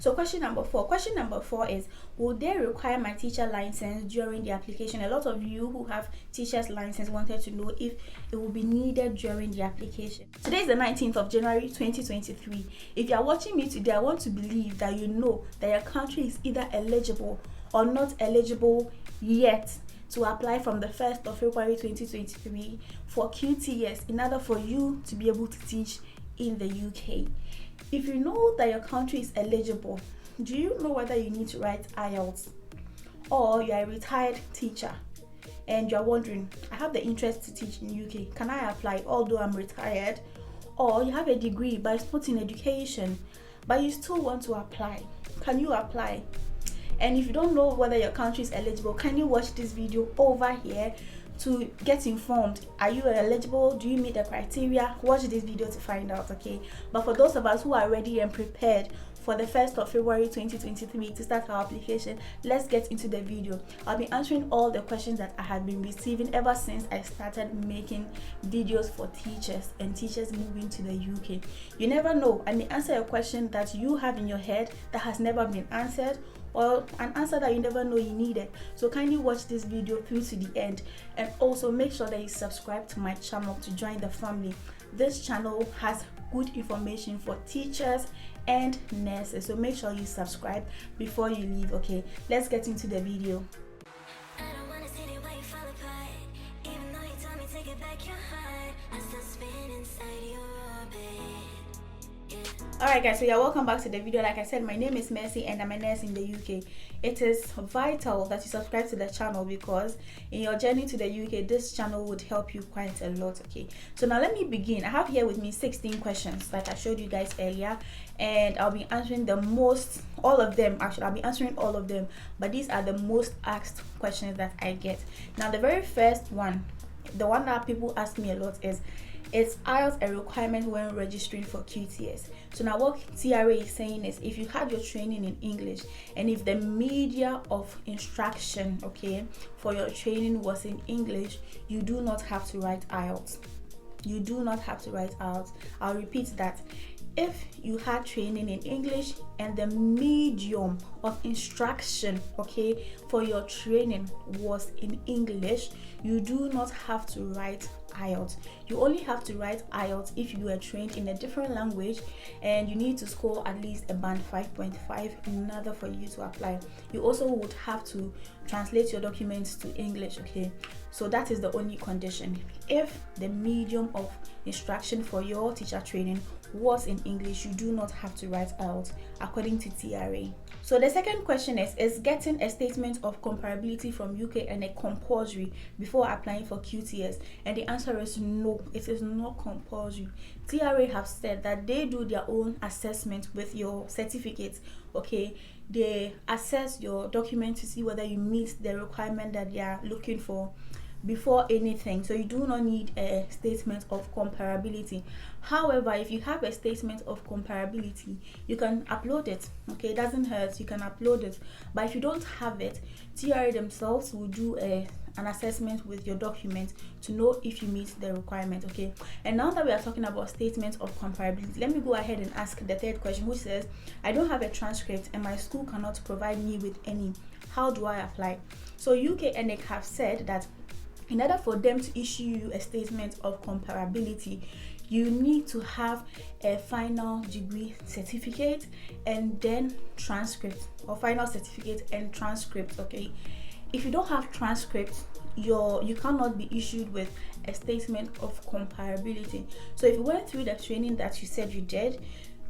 So question number four is, will they require my teacher license during the application? A lot of you who have teacher's license wanted to know if it will be needed during the application. Today is the 19th of January 2023. If you are watching me today, I want to believe that you know that your country is either eligible or not eligible yet to apply from the 1st of February 2023 for QTS in order for you to be able to teach in the UK. If you know that your country is eligible, do you know whether you need to write IELTS? Or you are a retired teacher and you're wondering, I have the interest to teach in UK, can I apply although I'm retired? Or you have a degree but it's not in education, but you still want to apply. Can you apply? And if you don't know whether your country is eligible, can you watch this video over here to get informed? Are you eligible? Do you meet the criteria? Watch this video to find out, okay? But for those of us who are ready and prepared for the 1st of February 2023 to start our application, let's get into the video. I'll be answering all the questions that I have been receiving ever since I started making videos for teachers and teachers moving to the UK. You never know, I may answer a question that you have in your head that has never been answered, or an answer that you never know you needed. So kindly watch this video through to the end, and also make sure that you subscribe to my channel to join the family. This channel has good information for teachers and nurses, so make sure you subscribe before you leave. Okay, let's get into the video. Alright guys, so yeah, welcome back to the video. Like I said, my name is Mercy and I'm a nurse in the UK. It is vital that you subscribe to the channel because in your journey to the UK, this channel would help you quite a lot. Okay, so now let me begin. I have here with me 16 questions like I showed you guys earlier, and I'll be answering all of them. Actually, I'll be answering all of them, but these are the most asked questions that I get. Now the very first one, the one that people ask me a lot is IELTS a requirement when registering for QTS? So now what TRA is saying is, if you had your training in English and if the media of instruction, okay, for your training was in English, you do not have to write IELTS. You do not have to write IELTS. I'll repeat that. If you had training in English and the medium of instruction, okay, for your training was in English, you do not have to write IELTS. You only have to write IELTS if you were trained in a different language and you need to score at least a band 5.5 in order for you to apply. You also would have to translate your documents to English, okay? So that is the only condition. If the medium of instruction for your teacher training was in English, you do not have to write IELTS according to TRA. So the second question is getting a statement of comparability from UK ENIC compulsory before applying for QTS? And the answer is no, it is not compulsory. TRA have said that they do their own assessment with your certificate, okay? They assess your document to see whether you meet the requirement that they are looking for before anything. So you do not need a statement of comparability. However, if you have a statement of comparability, you can upload it, okay? It doesn't hurt, you can upload it. But if you don't have it, TRA themselves will do an assessment with your document to know if you meet the requirement, okay? And now that we are talking about statements of comparability, let me go ahead and ask the third question, which says, I don't have a transcript and my school cannot provide me with any. How do I apply? So UK ENIC have said that in order for them to issue you a statement of comparability, you need to have a final degree certificate and then transcript, or final certificate and transcript, okay? If you don't have transcript, you cannot be issued with a statement of comparability. So if you went through the training that you said you did,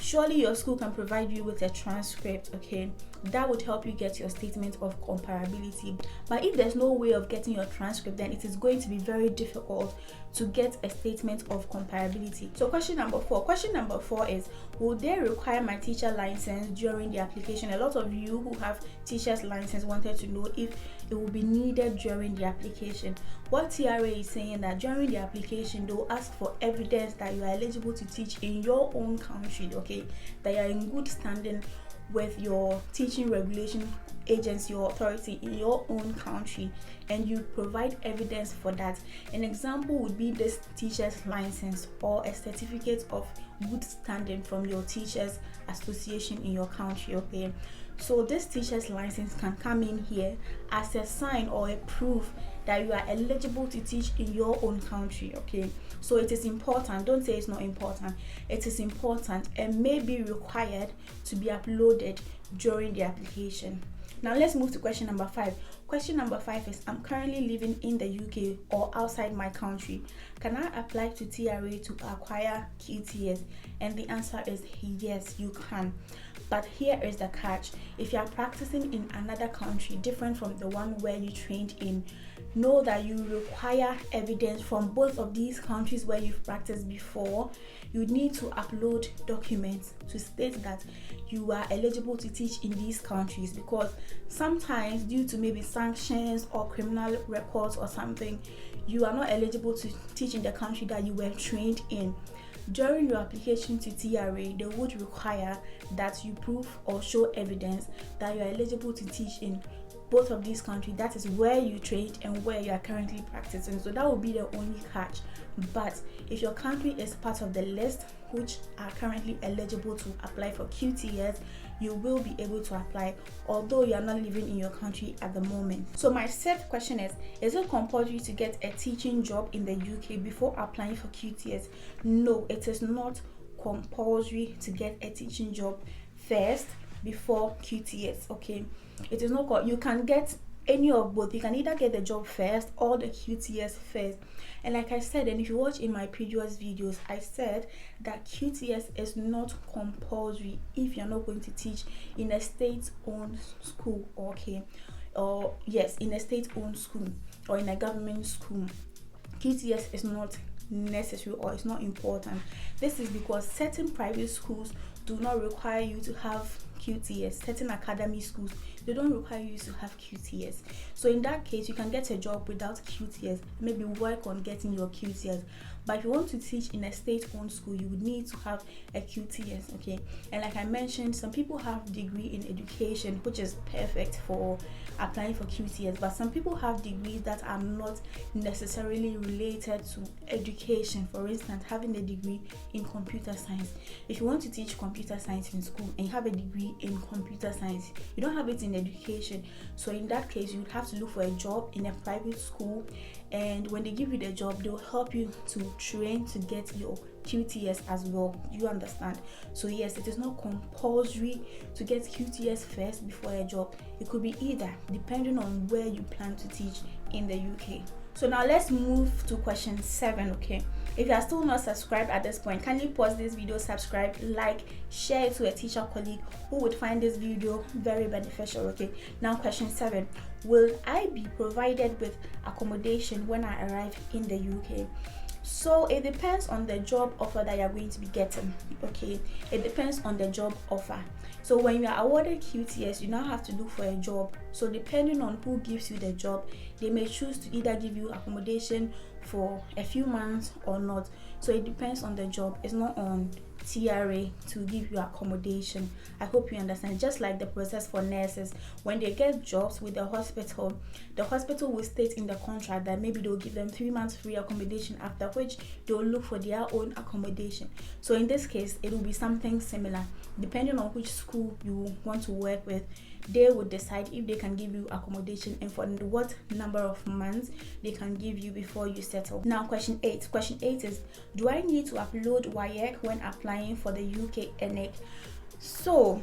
surely your school can provide you with a transcript, okay? That would help you get your statement of comparability. But if there's no way of getting your transcript, then it is going to be very difficult to get a statement of comparability. So question number four is, will they require my teacher license during the application? A lot of you who have teacher's license wanted to know if it will be needed during the application. What TRA is saying that during the application, they will ask for evidence that you are eligible to teach in your own country, okay? That you are in good standing with your teaching regulation agency or authority in your own country, and you provide evidence for that. An example would be this teacher's license or a certificate of good standing from your teachers association in your country. Okay, so this teacher's license can come in here as a sign or a proof that you are eligible to teach in your own country. Okay, so it is important. Don't say it's not important. It is important and may be required to be uploaded during the application. Now let's move to question number 5. Question number 5 is, I'm currently living in the UK or outside my country. Can I apply to TRA to acquire QTS? And the answer is yes, you can. But here is the catch. If you are practicing in another country different from the one where you trained in, know that you require evidence from both of these countries where you've practiced before. You need to upload documents to state that you are eligible to teach in these countries, because sometimes due to maybe sanctions or criminal records or something, you are not eligible to teach in the country that you were trained in. During your application to TRA, they would require that you prove or show evidence that you are eligible to teach in both of these countries. That is where you trained and where you are currently practicing. So that will be the only catch. But if your country is part of the list which are currently eligible to apply for QTS, you will be able to apply, although you are not living in your country at the moment. So my third question is it compulsory to get a teaching job in the UK before applying for QTS? No, it is not compulsory to get a teaching job first before QTS. Okay, it is not. You can get any of both. You can either get the job first or the QTS first. And like I said, and if you watch in my previous videos, I said that QTS is not compulsory if you're not going to teach in a state-owned school. Okay, or yes, in a state-owned school or in a government school. QTS is not necessary or it's not important. This is because certain private schools do not require you to have QTS. Certain academy schools, they don't require you to have QTS. So in that case, you can get a job without QTS, maybe work on getting your QTS. But if you want to teach in a state-owned school, you would need to have a QTS. Okay, and like I mentioned, some people have degree in education, which is perfect for applying for QTS, but some people have degrees that are not necessarily related to education. For instance, having a degree in computer science. If you want to teach computer science in school and you have a degree in computer science, you don't have it in education, so in that case you would have to look for a job in a private school, and when they give you the job, they'll help you to train to get your QTS as well. You understand? So yes, it is not compulsory to get QTS first before a job. It could be either, depending on where you plan to teach in the UK. So now let's move to question 7. Okay, if you are still not subscribed at this point, kindly pause this video, subscribe, like, share it to a teacher colleague who would find this video very beneficial. Okay, now question 7, will I be provided with accommodation when I arrive in the UK? So it depends on the job offer that you're going to be getting. Okay, it depends on the job offer. So when you are awarded QTS, you now have to look for a job. So depending on who gives you the job, they may choose to either give you accommodation for a few months or not. So it depends on the job. It's not on TRA to give you accommodation. I hope you understand. Just like the process for nurses, when they get jobs with the hospital will state in the contract that maybe they'll give them 3 months free accommodation, after which they'll look for their own accommodation. So in this case, it will be something similar. Depending on which school you want to work with, they would decide if they can give you accommodation and for what number of months they can give you before you settle. Now question 8. Question 8 is, do I need to upload WAEC when applying for the UK ENIC? So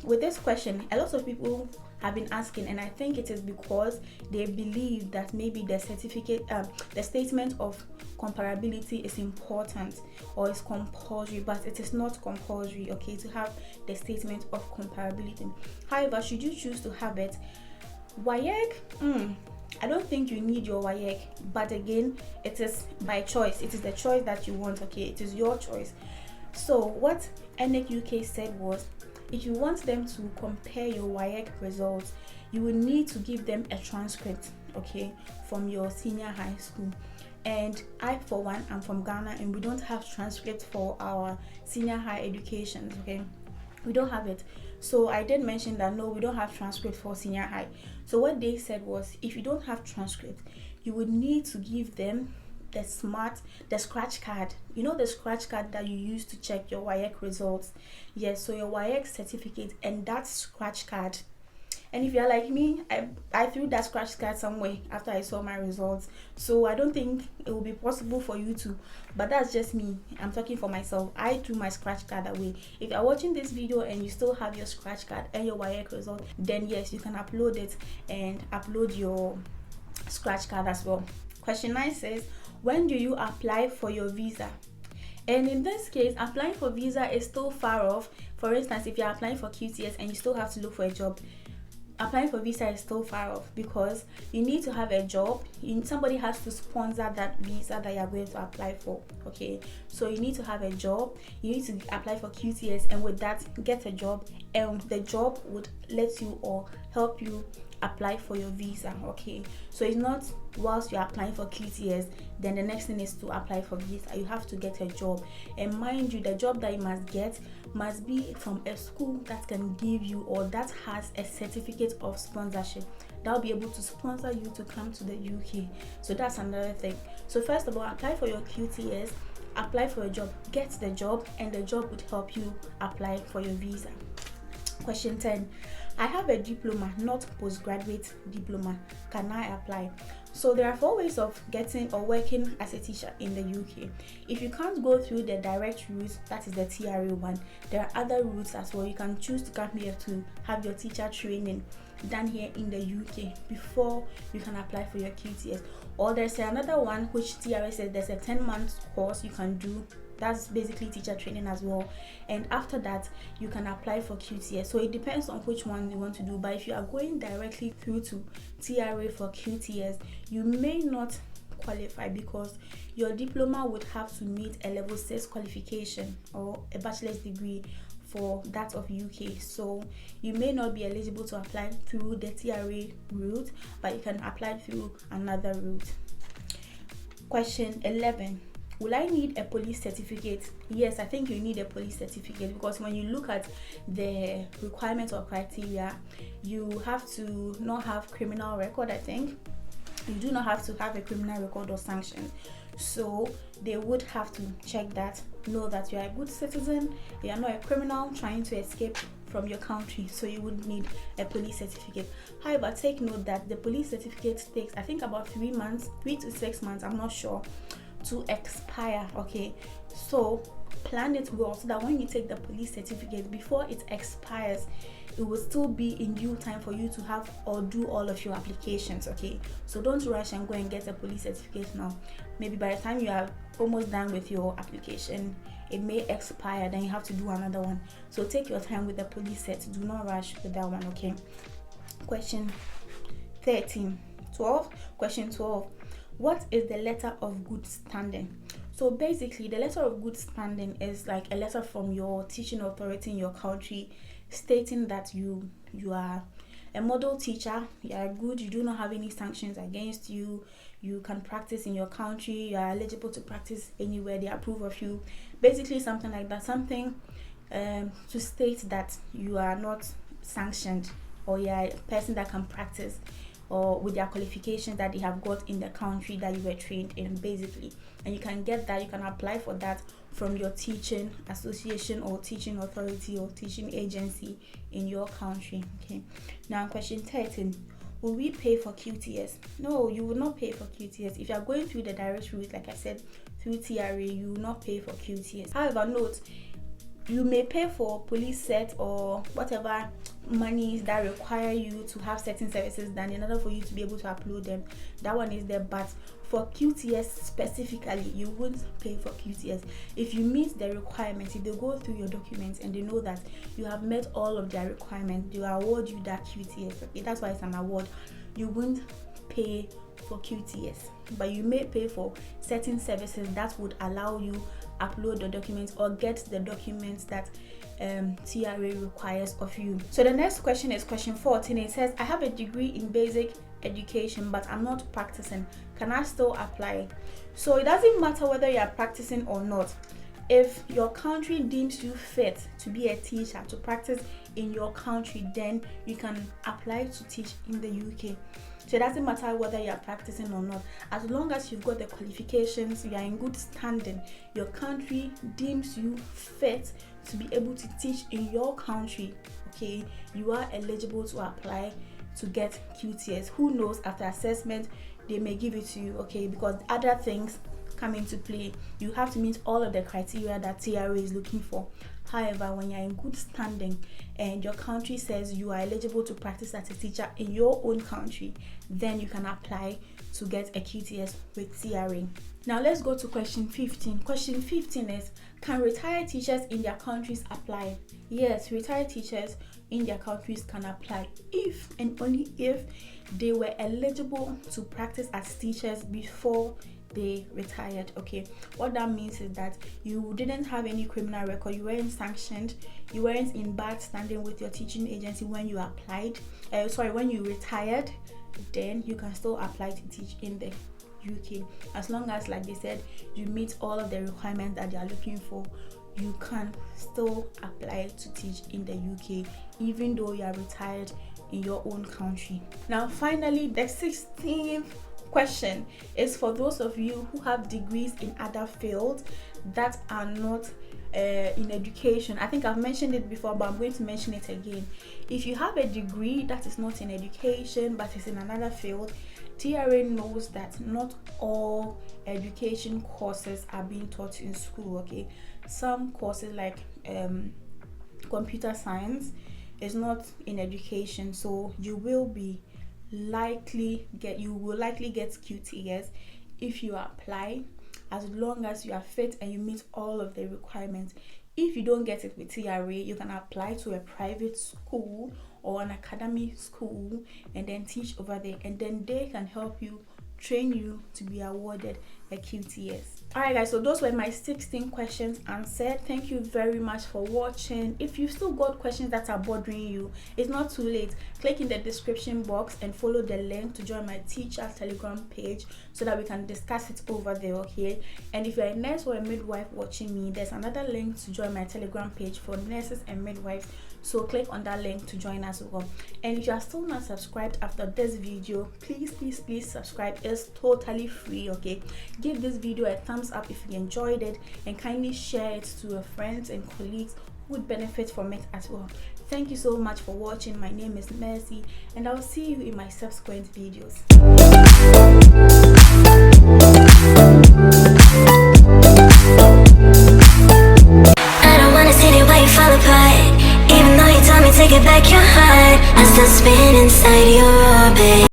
with this question, a lot of people have been asking, and I think it is because they believe that maybe the certificate, the statement of comparability is important or is compulsory, but it is not compulsory, okay, to have the statement of comparability. However, should you choose to have it, WAEC, I don't think you need your WAEC, but again, it is by choice. It is the choice that you want, okay, it is your choice. So what ENIC UK said was, if you want them to compare your WAEC results, you will need to give them a transcript, okay, from your senior high school. And I, for one, am from Ghana, and we don't have transcript for our senior high education, okay, we don't have it. So I did mention that no, we don't have transcript for senior high. So what they said was, if you don't have transcript, you would need to give them the scratch card. You know, the scratch card that you use to check your WAEC results. Yes, so your WAEC certificate and that scratch card. And if you're like me, I threw that scratch card somewhere after I saw my results. So I don't think it will be possible for you to. But that's just me. I'm talking for myself. I threw my scratch card away. If you're watching this video and you still have your scratch card and your WAEC result, then yes, you can upload it and upload your scratch card as well. Question 9 says, when do you apply for your visa? And in this case, applying for visa is still far off. For instance, if you're applying for QTS and you still have to look for a job, applying for visa is still far off because you need to have a job. Somebody has to sponsor that visa that you're going to apply for. Okay, so you need to have a job, you need to apply for QTS, and with that get a job, and the job would let you or help you apply for your visa. Okay, so it's not whilst you're applying for QTS, then the next thing is to apply for visa. You have to get a job, and mind you, the job that you must get must be from a school that can give you or that has a certificate of sponsorship that will be able to sponsor you to come to the UK. So that's another thing. So first of all, apply for your QTS, apply for a job, get the job, and the job would help you apply for your visa. Question 10. I have a diploma, not postgraduate diploma. Can I apply? So there are 4 ways of getting or working as a teacher in the UK. If you can't go through the direct route, that is the TRA one, there are other routes as well. You can choose to come here to have your teacher training done here in the UK before you can apply for your QTS. Or there's another one which TRA says there's a 10-month course you can do. That's basically teacher training as well, and after that you can apply for QTS. So it depends on which one you want to do, but if you are going directly through to TRA for QTS, you may not qualify because your diploma would have to meet a level 6 qualification or a bachelor's degree for that of UK. So you may not be eligible to apply through the TRA route, but you can apply through another route. Question 11. Will I need a police certificate? Yes, I think you need a police certificate because when you look at the requirements or criteria, you have to not have criminal record. I think you do not have to have a criminal record or sanctions. So they would have to check that, know that you are a good citizen, you are not a criminal trying to escape from your country. So you would need a police certificate. However, take note that the police certificate takes, I think, about 3 to 6 months, I'm not sure, to expire. Okay, so plan it well so that when you take the police certificate, before it expires, it will still be in due time for you to have or do all of your applications. Okay, so don't rush and go and get a police certificate now. Maybe by the time you are almost done with your application, it may expire, then you have to do another one. So take your time with the police set, do not rush with that one. Okay, question 12. What is the letter of good standing? So basically, the letter of good standing is like a letter from your teaching authority in your country stating that you are a model teacher, you are good, you do not have any sanctions against you, you can practice in your country, you are eligible to practice anywhere, they approve of you. Basically something like that, something to state that you are not sanctioned or you are a person that can practice or with their qualifications that they have got in the country that you were trained in, basically. And you can get that, you can apply for that from your teaching association or teaching authority or teaching agency in your country. Okay, now question 13. Will we pay for QTS? No, you will not pay for QTS. If you are going through the direct route, like I said, through TRA, you will not pay for QTS. However, note, you may pay for police set or whatever monies that require you to have certain services done in order for you to be able to upload them. That one is there, but for QTS specifically, you won't pay for QTS. If you meet the requirements, if they go through your documents and they know that you have met all of their requirements, they will award you that QTS. Okay, that's why it's an award. You won't pay for QTS, but you may pay for certain services that would allow you upload the documents or get the documents that TRA requires of you. So the next question is question 14. It says, I have a degree in basic education but I'm not practicing. Can I still apply? So it doesn't matter whether you are practicing or not. If your country deems you fit to be a teacher, to practice in your country, then you can apply to teach in the UK. So it doesn't matter whether you are practicing or not. As long as you've got the qualifications, you are in good standing, your country deems you fit to be able to teach in your country, okay, you are eligible to apply to get QTS. Who knows, after assessment they may give it to you, okay, because other things come into play. You have to meet all of the criteria that TRA is looking for. However, when you're in good standing and your country says you are eligible to practice as a teacher in your own country, then you can apply to get a QTS with TRA. Now let's go to question 15. Question 15 is, can retired teachers in their countries apply? Yes, retired teachers in their countries can apply if and only if they were eligible to practice as teachers before they retired. Okay, what that means is that you didn't have any criminal record, you weren't sanctioned, you weren't in bad standing with your teaching agency when you applied, when you retired, then you can still apply to teach in the UK. As long as, like they said, you meet all of the requirements that they are looking for, you can still apply to teach in the UK even though you are retired in your own country. Now finally, the 16th question is for those of you who have degrees in other fields that are not in education. I think I've mentioned it before, but I'm going to mention it again. If you have a degree that is not in education but is in another field, TRA knows that not all education courses are being taught in school, okay. Some courses like computer science is not in education, so you will likely get QTS if you apply, as long as you are fit and you meet all of the requirements. If you don't get it with TRA, you can apply to a private school or an academy school and then teach over there, and then they can help you, train you to be awarded a QTS. Alright guys, so those were my 16 questions answered. Thank you very much for watching. If you've still got questions that are bothering you, it's not too late. Click in the description box and follow the link to join my teacher Telegram page so that we can discuss it over there, okay? And if you're a nurse or a midwife watching me, there's another link to join my Telegram page for nurses and midwives, so click on that link to join as well. And if you are still not subscribed after this video, please subscribe. It's totally free, okay? Give this video a thumbs up if you enjoyed it, and kindly share it to your friends and colleagues who would benefit from it as well. Thank you so much for watching. My name is Mercy, and I'll see you in my subsequent videos.